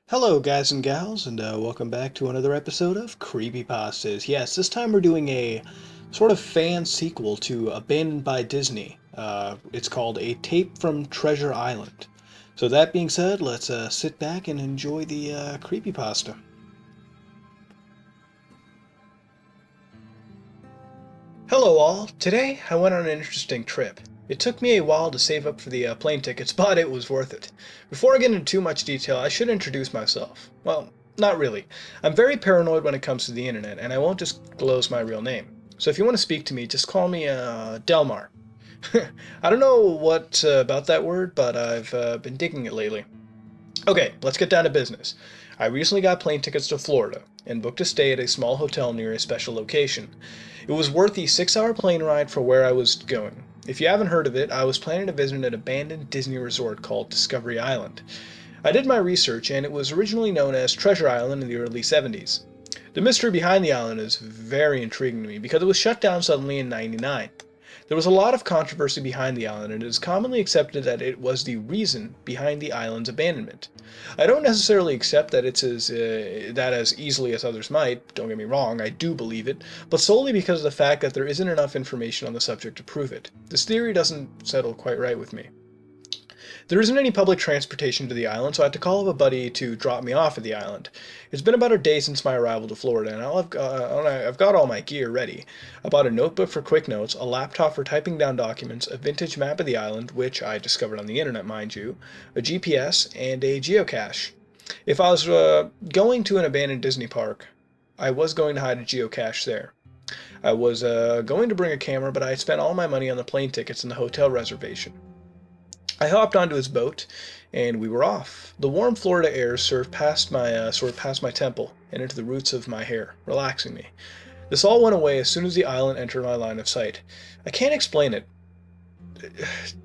Hello, guys and gals, and welcome back to another episode of Creepypastas. Yes, this time we're doing a sort of fan sequel to Abandoned by Disney. It's called A Tape from Treasure Island. So that being said, let's sit back and enjoy the creepypasta. Hello all! Today I went on an interesting trip. It took me a while to save up for the plane tickets, but it was worth it. Before I get into too much detail, I should introduce myself. Well, not really. I'm very paranoid when it comes to the internet, and I won't disclose my real name. So if you want to speak to me, just call me Delmar. I don't know what about that word, but I've been digging it lately. Okay, let's get down to business. I recently got plane tickets to Florida and booked a stay at a small hotel near a special location. It was worth the 6-hour plane ride for where I was going. If you haven't heard of it, I was planning to visit an abandoned Disney resort called Discovery Island. I did my research, and it was originally known as Treasure Island in the early 70s. The mystery behind the island is very intriguing to me because it was shut down suddenly in '99. There was a lot of controversy behind the island, and it is commonly accepted that it was the reason behind the island's abandonment. I don't necessarily accept that it's as easily as others might, don't get me wrong, I do believe it, but solely because of the fact that there isn't enough information on the subject to prove it. This theory doesn't settle quite right with me. There isn't any public transportation to the island, so I had to call up a buddy to drop me off at the island. It's been about a day since my arrival to Florida, and I've got all my gear ready. I bought a notebook for quick notes, a laptop for typing down documents, a vintage map of the island, which I discovered on the internet, mind you, a GPS, and a geocache. If I was going to an abandoned Disney park, I was going to hide a geocache there. I was going to bring a camera, but I had spent all my money on the plane tickets and the hotel reservation. I hopped onto his boat, and we were off. The warm Florida air soared past my temple and into the roots of my hair, relaxing me. This all went away as soon as the island entered my line of sight. I can't explain it.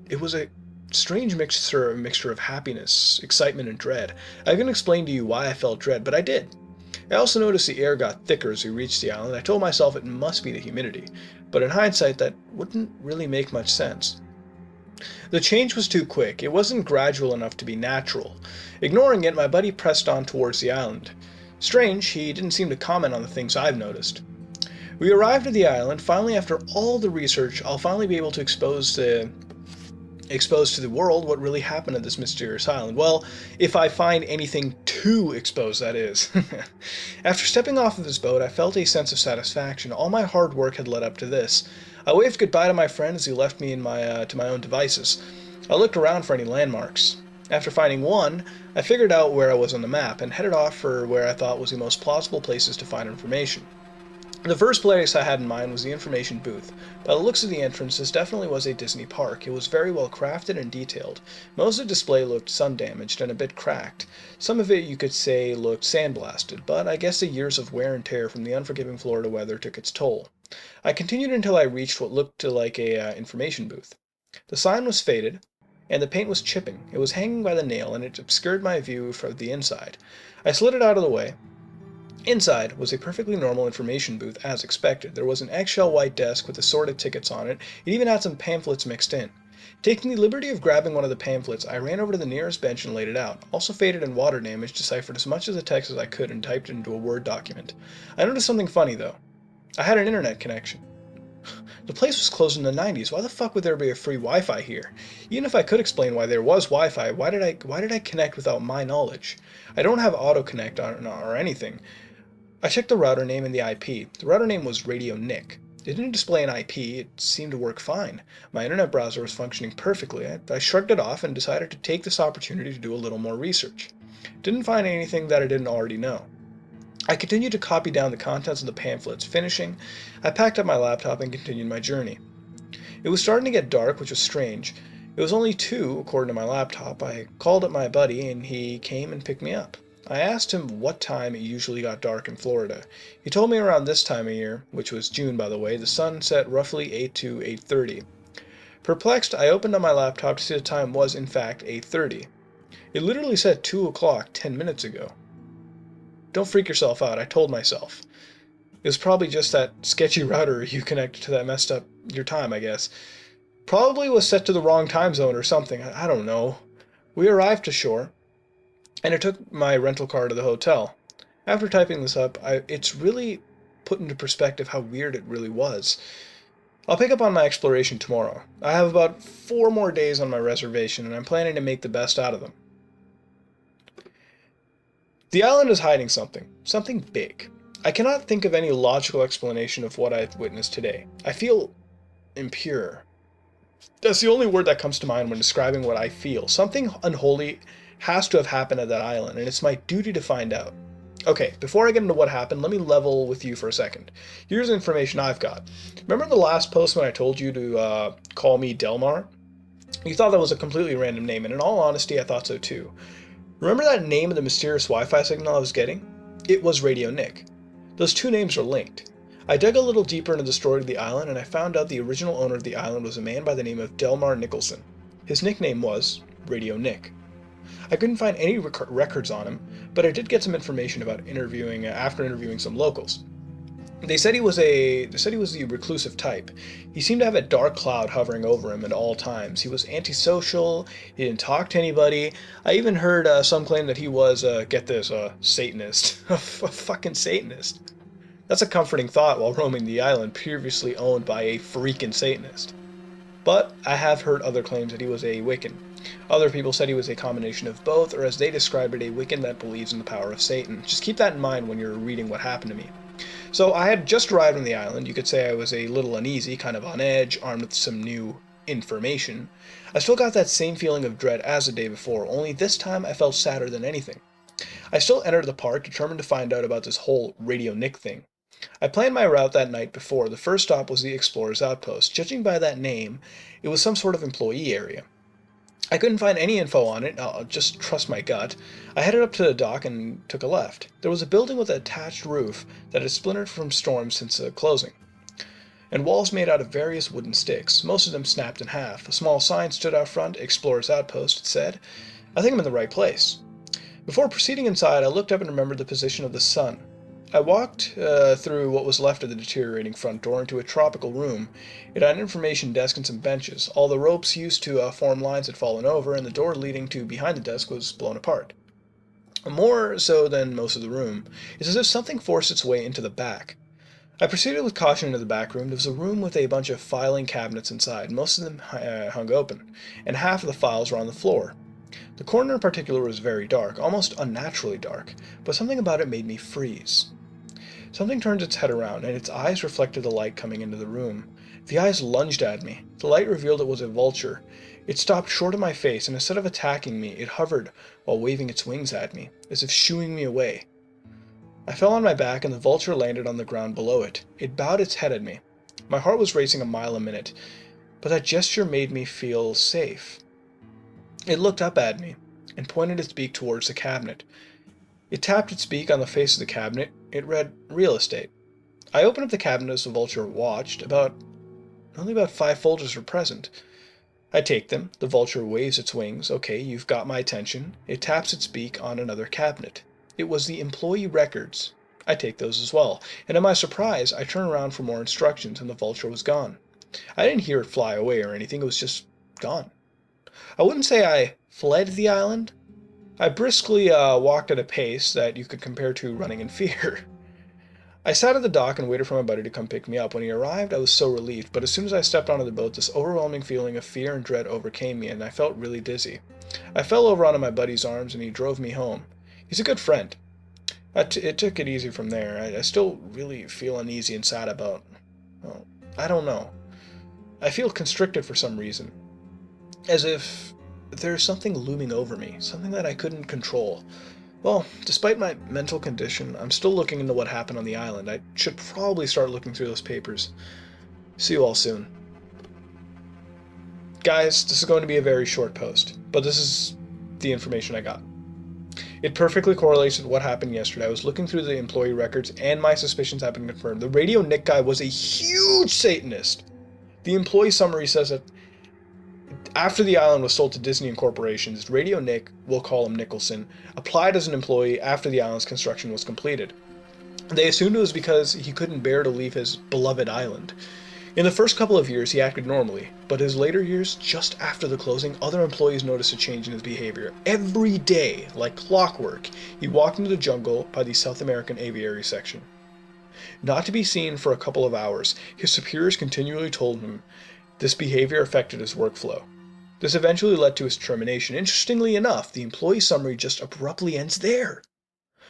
It was a strange mixture of happiness, excitement, and dread. I couldn't explain to you why I felt dread, but I did. I also noticed the air got thicker as we reached the island. I told myself it must be the humidity, but in hindsight that wouldn't really make much sense. The change was too quick. It wasn't gradual enough to be natural. Ignoring it, my buddy pressed on towards the island. Strange, he didn't seem to comment on the things I've noticed. We arrived at the island. Finally, after all the research, I'll finally be able to expose to the world what really happened at this mysterious island. Well, if I find anything to expose, that is. After stepping off of this boat, I felt a sense of satisfaction. All my hard work had led up to this. I waved goodbye to my friend as he left me to my own devices. I looked around for any landmarks. After finding one, I figured out where I was on the map and headed off for where I thought was the most plausible places to find information. The first place I had in mind was the information booth. By the looks of the entrance, this definitely was a Disney park. It was very well crafted and detailed. Most of the display looked sun-damaged and a bit cracked. Some of it, you could say, looked sandblasted, but I guess the years of wear and tear from the unforgiving Florida weather took its toll. I continued until I reached what looked like a information booth. The sign was faded, and the paint was chipping. It was hanging by the nail, and it obscured my view from the inside. I slid it out of the way. Inside was a perfectly normal information booth, as expected. There was an eggshell white desk with assorted tickets on it. It even had some pamphlets mixed in. Taking the liberty of grabbing one of the pamphlets, I ran over to the nearest bench and laid it out. Also faded and water damage, deciphered as much of the text as I could and typed it into a Word document. I noticed something funny, though. I had an internet connection. The place was closed in the '90s. Why the fuck would there be a free Wi-Fi here? Even if I could explain why there was Wi-Fi, why did I connect without my knowledge? I don't have auto-connect on or anything. I checked the router name and the IP. The router name was Radio Nick. It didn't display an IP. It seemed to work fine. My internet browser was functioning perfectly. I shrugged it off and decided to take this opportunity to do a little more research. Didn't find anything that I didn't already know. I continued to copy down the contents of the pamphlets. Finishing, I packed up my laptop and continued my journey. It was starting to get dark, which was strange. It was only 2, according to my laptop. I called up my buddy, and he came and picked me up. I asked him what time it usually got dark in Florida. He told me around this time of year, which was June by the way, the sun set roughly 8 to 8:30. Perplexed, I opened up my laptop to see the time was in fact 8:30. It literally said 2 o'clock 10 minutes ago. Don't freak yourself out, I told myself. It was probably just that sketchy router you connected to that messed up your time, I guess. Probably was set to the wrong time zone or something, I don't know. We arrived to shore. and I took my rental car to the hotel. After typing this up, it's really put into perspective how weird it really was. I'll pick up on my exploration tomorrow. I have about 4 more days on my reservation, and I'm planning to make the best out of them. The island is hiding something big. I cannot think of any logical explanation of what I've witnessed today. I feel impure. That's the only word that comes to mind when describing what I feel. Something unholy has to have happened at that island, and it's my duty to find out. Okay, before I get into what happened, let me level with you for a second. Here's the information I've got. Remember the last post when I told you to call me Delmar? You thought that was a completely random name, and in all honesty, I thought so too. Remember that name of the mysterious Wi-Fi signal I was getting? It was Radio Nick. Those two names are linked. I dug a little deeper into the story of the island, and I found out the original owner of the island was a man by the name of Delmar Nicholson. His nickname was Radio Nick. I couldn't find any records on him, but I did get some information about after interviewing some locals. They said he was the reclusive type. He seemed to have a dark cloud hovering over him at all times. He was antisocial. He didn't talk to anybody. I even heard some claim that he was, get this, a Satanist. A fucking Satanist. That's a comforting thought while roaming the island previously owned by a freaking Satanist. But I have heard other claims that he was a Wiccan. Other people said he was a combination of both, or as they described it, a Wiccan that believes in the power of Satan. Just keep that in mind when you're reading what happened to me. So I had just arrived on the island. You could say I was a little uneasy, kind of on edge, armed with some new information. I still got that same feeling of dread as the day before, only this time I felt sadder than anything. I still entered the park, determined to find out about this whole Radio Nick thing. I planned my route that night before. The first stop was the Explorer's Outpost. Judging by that name, it was some sort of employee area. I couldn't find any info on it. I'll just trust my gut. I headed up to the dock and took a left. There was a building with an attached roof that had splintered from storms since the closing, and walls made out of various wooden sticks. Most of them snapped in half. A small sign stood out front. Explorer's Outpost, it said. I think I'm in the right place. Before proceeding inside, I looked up and remembered the position of the sun. I walked through what was left of the deteriorating front door into a tropical room. It had an information desk and some benches. All the ropes used to form lines had fallen over, and the door leading to behind the desk was blown apart. More so than most of the room. It's as if something forced its way into the back. I proceeded with caution into the back room. There was a room with a bunch of filing cabinets inside. Most of them hung open, and half of the files were on the floor. The corner in particular was very dark, almost unnaturally dark, but something about it made me freeze. Something turned its head around, and its eyes reflected the light coming into the room. The eyes lunged at me. The light revealed it was a vulture. It stopped short of my face, and instead of attacking me, it hovered while waving its wings at me, as if shooing me away. I fell on my back, and the vulture landed on the ground below it. It bowed its head at me. My heart was racing a mile a minute, but that gesture made me feel safe. It looked up at me, and pointed its beak towards the cabinet. It tapped its beak on the face of the cabinet. It read, real estate. I opened up the cabinet as the vulture watched. Only about 5 folders were present. I take them. The vulture waves its wings. Okay, you've got my attention. It taps its beak on another cabinet. It was the employee records. I take those as well. And to my surprise, I turn around for more instructions, and the vulture was gone. I didn't hear it fly away or anything. It was just gone. I wouldn't say I fled the island. I briskly walked at a pace that you could compare to running in fear. I sat at the dock and waited for my buddy to come pick me up. When he arrived, I was so relieved, but as soon as I stepped onto the boat, this overwhelming feeling of fear and dread overcame me, and I felt really dizzy. I fell over onto my buddy's arms, and he drove me home. He's a good friend. It took it easy from there. I still really feel uneasy and sad about, well, I don't know. I feel constricted for some reason, as if there's something looming over me, something that I couldn't control. Well, despite my mental condition, I'm still looking into what happened on the island. I should probably start looking through those papers. See you all soon. Guys, this is going to be a very short post, but this is the information I got. It perfectly correlates with what happened yesterday. I was looking through the employee records, and my suspicions have been confirmed. The Radio Nick guy was a huge Satanist. The employee summary says that after the island was sold to Disney and corporations, Radio Nick, we'll call him Nicholson, applied as an employee after the island's construction was completed. They assumed it was because he couldn't bear to leave his beloved island. In the first couple of years, he acted normally, but his later years, just after the closing, other employees noticed a change in his behavior. Every day, like clockwork, he walked into the jungle by the South American aviary section. Not to be seen for a couple of hours, his superiors continually told him this behavior affected his workflow. This eventually led to his termination. Interestingly enough, the employee summary just abruptly ends there.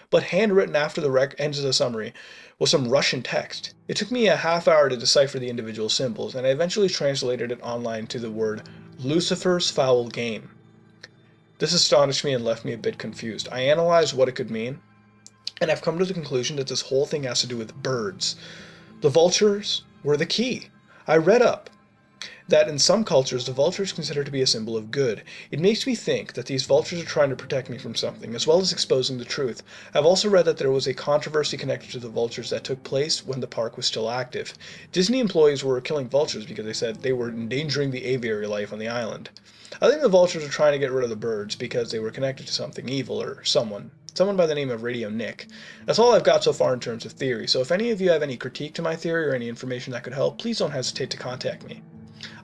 But handwritten after the ends of the summary was some Russian text. It took me a half hour to decipher the individual symbols, and I eventually translated it online to the word Lucifer's foul game. This astonished me and left me a bit confused. I analyzed what it could mean, and I've come to the conclusion that this whole thing has to do with birds. The vultures were the key. I read up that in some cultures the vulture is considered to be a symbol of good. It makes me think that these vultures are trying to protect me from something, as well as exposing the truth. I've also read that there was a controversy connected to the vultures that took place when the park was still active. Disney employees were killing vultures because they said they were endangering the aviary life on the island. I think the vultures are trying to get rid of the birds because they were connected to something evil or someone by the name of Radio Nick. That's all I've got so far in terms of theory, so if any of you have any critique to my theory or any information that could help, please don't hesitate to contact me.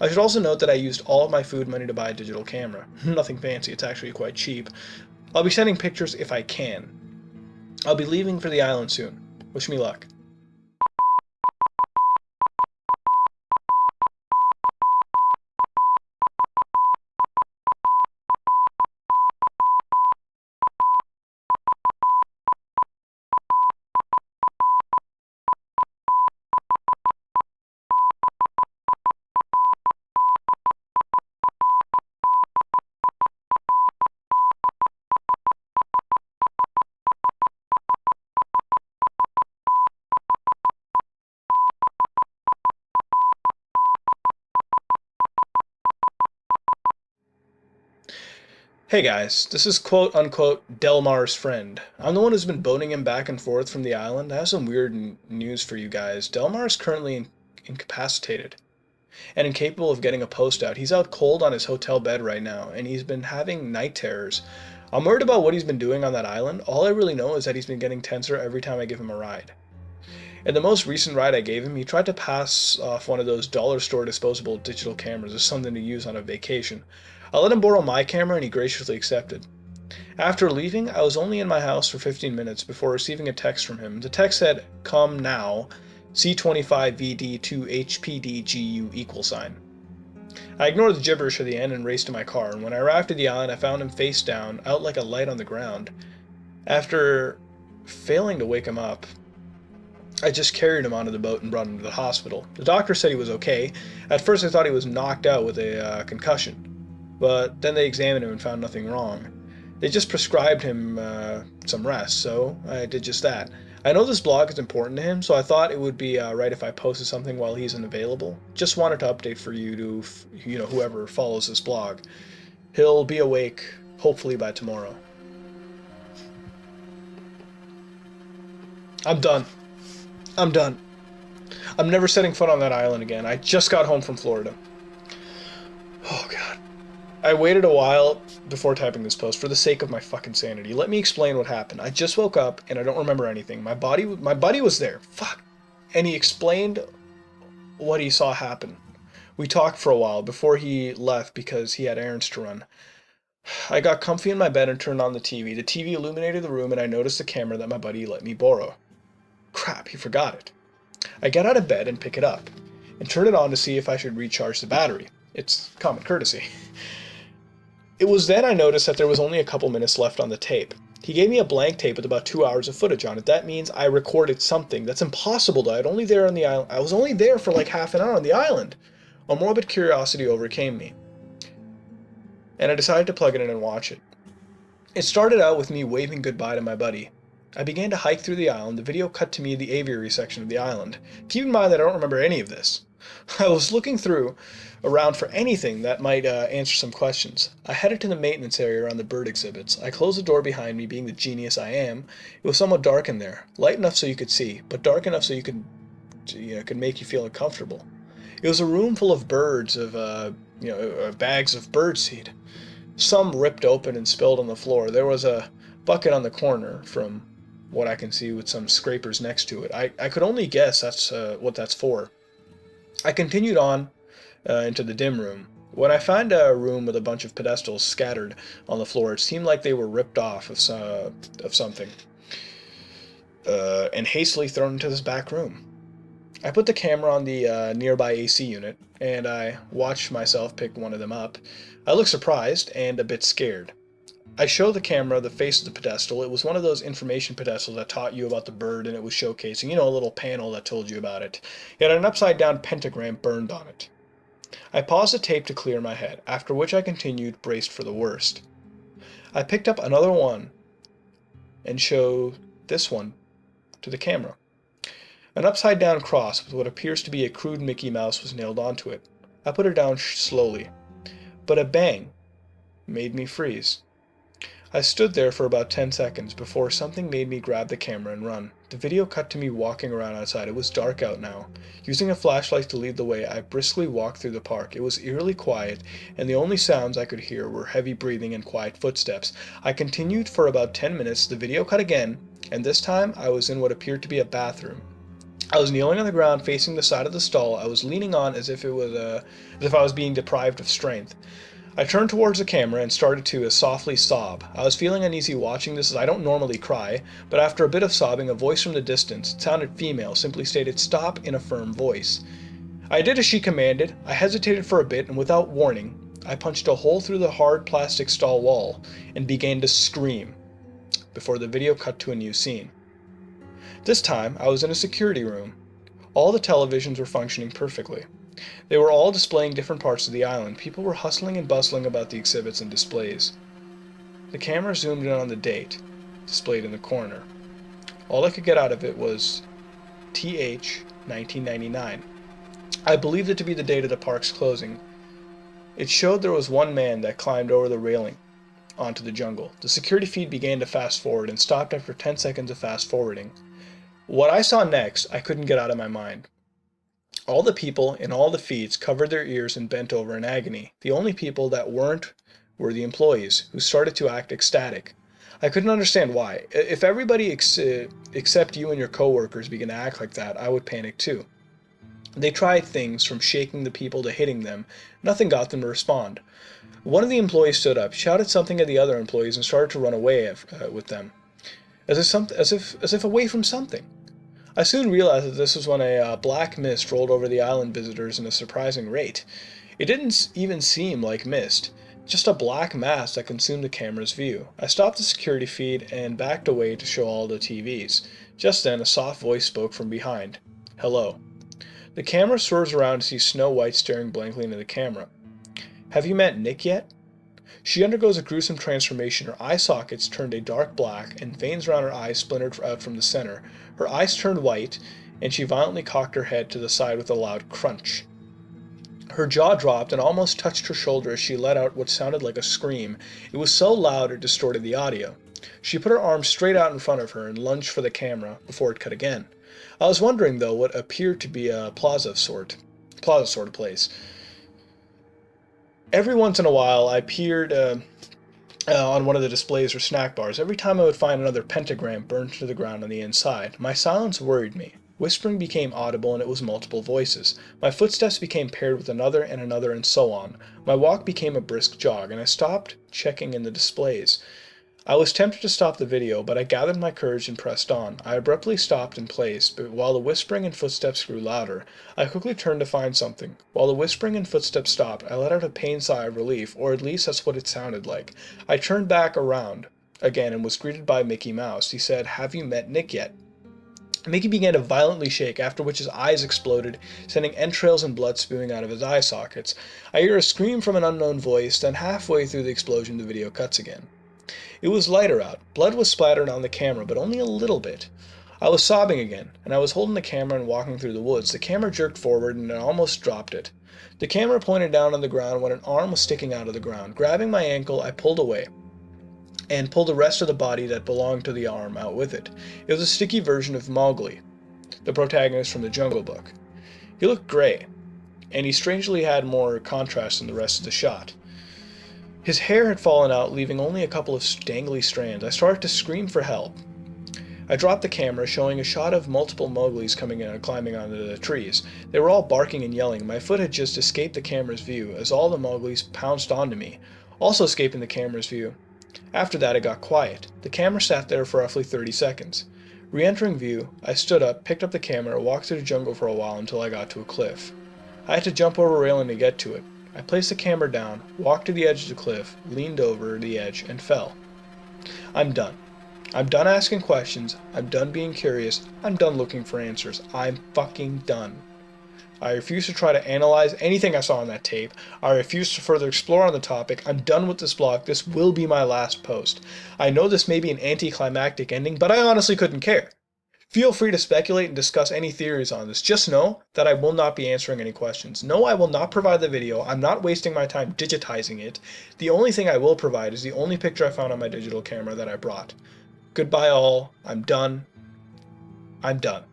I should also note that I used all of my food money to buy a digital camera. Nothing fancy, it's actually quite cheap. I'll be sending pictures if I can. I'll be leaving for the island soon. Wish me luck. Hey guys, this is quote-unquote Delmar's friend. I'm the one who's been boating him back and forth from the island. I have some weird news for you guys. Delmar is currently incapacitated and incapable of getting a post out. He's out cold on his hotel bed right now, and he's been having night terrors. I'm worried about what he's been doing on that island. All I really know is that he's been getting tenser every time I give him a ride. In the most recent ride I gave him, he tried to pass off one of those dollar store disposable digital cameras as something to use on a vacation. I let him borrow my camera and he graciously accepted. After leaving, I was only in my house for 15 minutes before receiving a text from him. The text said, "Come now, C25VD2HPDGU !" I ignored the gibberish at the end and raced to my car, and when I arrived at the island I found him face down, out like a light on the ground. After failing to wake him up, I just carried him onto the boat and brought him to the hospital. The doctor said he was okay. At first I thought he was knocked out with a concussion, but then they examined him and found nothing wrong. They just prescribed him some rest, so I did just that. I know this blog is important to him, so I thought it would be right if I posted something while he's unavailable. Just wanted to update for you to, whoever follows this blog. He'll be awake, hopefully by tomorrow. I'm done. I'm done. I'm never setting foot on that island again. I just got home from Florida. Oh god. I waited a while before typing this post for the sake of my fucking sanity. Let me explain what happened. I just woke up and I don't remember anything. My buddy was there. Fuck. And he explained what he saw happen. We talked for a while before he left because he had errands to run. I got comfy in my bed and turned on the TV. The TV illuminated the room and I noticed the camera that my buddy let me borrow. Crap, he forgot it. I get out of bed and pick it up and turn it on to see if I should recharge the battery. It's common courtesy. It was then I noticed that there was only a couple minutes left on the tape. He gave me a blank tape with about 2 hours of footage on it. That means I recorded something. That's impossible though. I was only there for like half an hour on the island. A morbid curiosity overcame me, and I decided to plug it in and watch it. It started out with me waving goodbye to my buddy. I began to hike through the island. The video cut to me in the aviary section of the island. Keep in mind that I don't remember any of this. I was looking around for anything that might answer some questions. I headed to the maintenance area around the bird exhibits. I closed the door behind me, being the genius I am. It was somewhat dark in there. Light enough so you could see, but dark enough so could make you feel uncomfortable. It was a room full of birds, bags of birdseed. Some ripped open and spilled on the floor. There was a bucket on the corner, from what I can see, with some scrapers next to it. I could only guess that's what that's for. I continued on into the dim room. When I found a room with a bunch of pedestals scattered on the floor, it seemed like they were ripped off of something and hastily thrown into this back room. I put the camera on the nearby AC unit, and I watched myself pick one of them up. I looked surprised and a bit scared. I showed the camera the face of the pedestal. It was one of those information pedestals that taught you about the bird, and it was showcasing, a little panel that told you about it. It had an upside-down pentagram burned on it. I paused the tape to clear my head, after which I continued, braced for the worst. I picked up another one and showed this one to the camera. An upside-down cross with what appears to be a crude Mickey Mouse was nailed onto it. I put it down slowly, but a bang made me freeze. I stood there for about 10 seconds before something made me grab the camera and run. The video cut to me walking around outside. It was dark out now. Using a flashlight to lead the way, I briskly walked through the park. It was eerily quiet, and the only sounds I could hear were heavy breathing and quiet footsteps. I continued for about 10 minutes. The video cut again, and this time I was in what appeared to be a bathroom. I was kneeling on the ground facing the side of the stall. I was leaning on as if I was being deprived of strength. I turned towards the camera and started to softly sob. I was feeling uneasy watching this as I don't normally cry, but after a bit of sobbing, a voice from the distance, it sounded female, simply stated, "Stop," in a firm voice. I did as she commanded. I hesitated for a bit, and without warning, I punched a hole through the hard plastic stall wall and began to scream before the video cut to a new scene. This time, I was in a security room. All the televisions were functioning perfectly. They were all displaying different parts of the island. People were hustling and bustling about the exhibits and displays. The camera zoomed in on the date, displayed in the corner. All I could get out of it was TH 1999. I believed it to be the date of the park's closing. It showed there was one man that climbed over the railing onto the jungle. The security feed began to fast forward and stopped after 10 seconds of fast forwarding. What I saw next, I couldn't get out of my mind. All the people in all the feeds covered their ears and bent over in agony. The only people that weren't were the employees, who started to act ecstatic. I couldn't understand why. If everybody except you and your coworkers began to act like that, I would panic too. They tried things from shaking the people to hitting them. Nothing got them to respond. One of the employees stood up, shouted something at the other employees, and started to run away with them, as if away from something. I soon realized that this was when a black mist rolled over the island visitors in a surprising rate. It didn't even seem like mist, just a black mass that consumed the camera's view. I stopped the security feed and backed away to show all the TVs. Just then, a soft voice spoke from behind. "Hello." The camera swerves around to see Snow White staring blankly into the camera. "Have you met Nick yet?" She undergoes a gruesome transformation. Her eye sockets turned a dark black, and veins around her eyes splintered out from the center. Her eyes turned white, and she violently cocked her head to the side with a loud crunch. Her jaw dropped and almost touched her shoulder as she let out what sounded like a scream. It was so loud it distorted the audio. She put her arms straight out in front of her and lunged for the camera before it cut again. I was wondering, though, what appeared to be a plaza sort of place. Every once in a while, I peered on one of the displays or snack bars. Every time I would find another pentagram burned to the ground on the inside. My silence worried me. Whispering became audible, and it was multiple voices. My footsteps became paired with another, and so on. My walk became a brisk jog, and I stopped checking in the displays. I was tempted to stop the video, but I gathered my courage and pressed on. I abruptly stopped in place, but while the whispering and footsteps grew louder, I quickly turned to find something. While the whispering and footsteps stopped, I let out a pained sigh of relief, or at least that's what it sounded like. I turned back around again and was greeted by Mickey Mouse. He said, "Have you met Nick yet?" Mickey began to violently shake, after which his eyes exploded, sending entrails and blood spewing out of his eye sockets. I hear a scream from an unknown voice, then halfway through the explosion the video cuts again. It was lighter out. Blood was splattered on the camera, but only a little bit. I was sobbing again, and I was holding the camera and walking through the woods. The camera jerked forward, and I almost dropped it. The camera pointed down on the ground when an arm was sticking out of the ground. Grabbing my ankle, I pulled away, and pulled the rest of the body that belonged to the arm out with it. It was a sticky version of Mowgli, the protagonist from the Jungle Book. He looked gray, and he strangely had more contrast than the rest of the shot. His hair had fallen out, leaving only a couple of dangly strands. I started to scream for help. I dropped the camera, showing a shot of multiple Mowglis coming in and climbing onto the trees. They were all barking and yelling. My foot had just escaped the camera's view as all the Mowglis pounced onto me, also escaping the camera's view. After that it got quiet. The camera sat there for roughly 30 seconds. Re-entering view, I stood up, picked up the camera, walked through the jungle for a while until I got to a cliff. I had to jump over a railing to get to it. I placed the camera down, walked to the edge of the cliff, leaned over the edge, and fell. I'm done. I'm done asking questions. I'm done being curious. I'm done looking for answers. I'm fucking done. I refuse to try to analyze anything I saw on that tape. I refuse to further explore on the topic. I'm done with this blog. This will be my last post. I know this may be an anticlimactic ending, but I honestly couldn't care. Feel free to speculate and discuss any theories on this. Just know that I will not be answering any questions. No, I will not provide the video. I'm not wasting my time digitizing it. The only thing I will provide is the only picture I found on my digital camera that I brought. Goodbye all. I'm done. I'm done.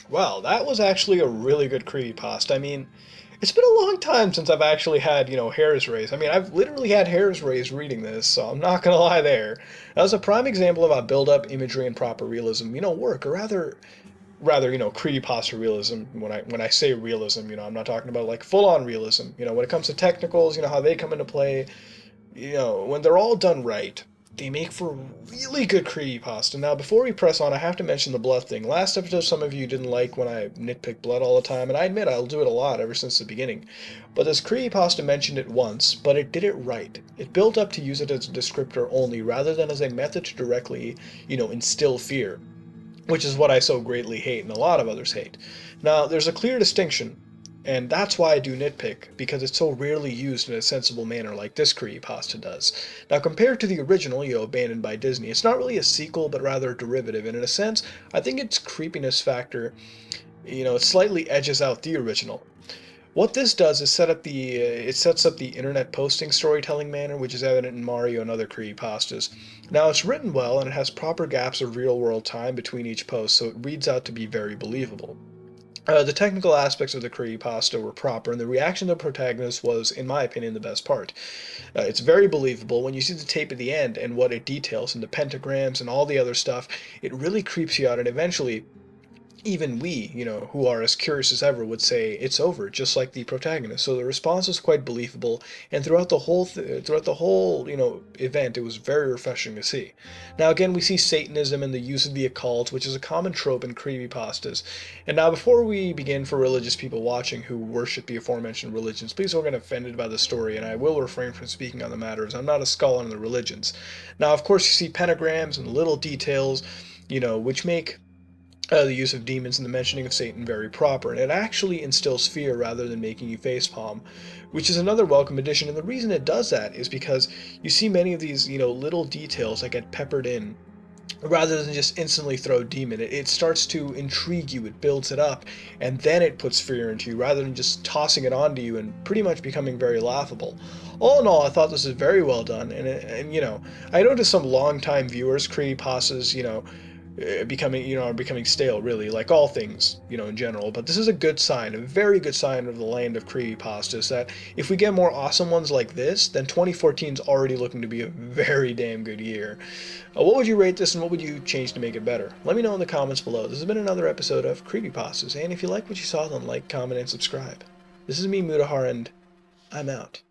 Well, that was actually a really good creepypasta. I mean, it's been a long time since I've actually had, hairs raised. I mean, I've literally had hairs raised reading this, so I'm not gonna lie there. That was a prime example of how build-up, imagery, and proper realism, work, or rather, creepypasta realism. When I say realism, I'm not talking about like full-on realism. When it comes to technicals, how they come into play. When they're all done right, they make for really good creepypasta. Now, before we press on, I have to mention the blood thing. Last episode, some of you didn't like when I nitpick blood all the time, and I admit I'll do it a lot ever since the beginning. But this creepypasta mentioned it once, but it did it right. It built up to use it as a descriptor only, rather than as a method to directly, instill fear, which is what I so greatly hate and a lot of others hate. Now, there's a clear distinction. And that's why I do nitpick, because it's so rarely used in a sensible manner like this creepypasta does. Now, compared to the original, abandoned by Disney, it's not really a sequel, but rather a derivative, and in a sense, I think its creepiness factor, it slightly edges out the original. What this does is it sets up the internet posting storytelling manner, which is evident in Mario and other creepypastas. Now, it's written well, and it has proper gaps of real-world time between each post, so it reads out to be very believable. The technical aspects of the creepypasta were proper, and the reaction to the protagonist was, in my opinion, the best part. It's very believable. When you see the tape at the end and what it details, and the pentagrams and all the other stuff, it really creeps you out, and eventually, even we, who are as curious as ever, would say it's over, just like the protagonist. So the response was quite believable, and throughout the whole, event, it was very refreshing to see. Now, again, we see Satanism and the use of the occult, which is a common trope in creepypastas. And now, before we begin, for religious people watching who worship the aforementioned religions, please don't get offended by the story, and I will refrain from speaking on the matter, as I'm not a scholar in the religions. Now, of course, you see pentagrams and little details, which make the use of demons and the mentioning of Satan very proper, and it actually instills fear rather than making you facepalm, which is another welcome addition. And the reason it does that is because you see many of these, little details that get peppered in, rather than just instantly throw demon. It starts to intrigue you, it builds it up, and then it puts fear into you, rather than just tossing it onto you and pretty much becoming very laughable. All in all, I thought this was very well done, and I noticed some long-time viewers, creepypastas, are becoming stale, really, like all things, in general. But this is a good sign, a very good sign of the land of creepypastas, that if we get more awesome ones like this, then 2014 is already looking to be a very damn good year. What would you rate this, and what would you change to make it better? Let me know in the comments below. This has been another episode of Creepypastas, and if you like what you saw, then like, comment, and subscribe. This is me, Mudahar, and I'm out.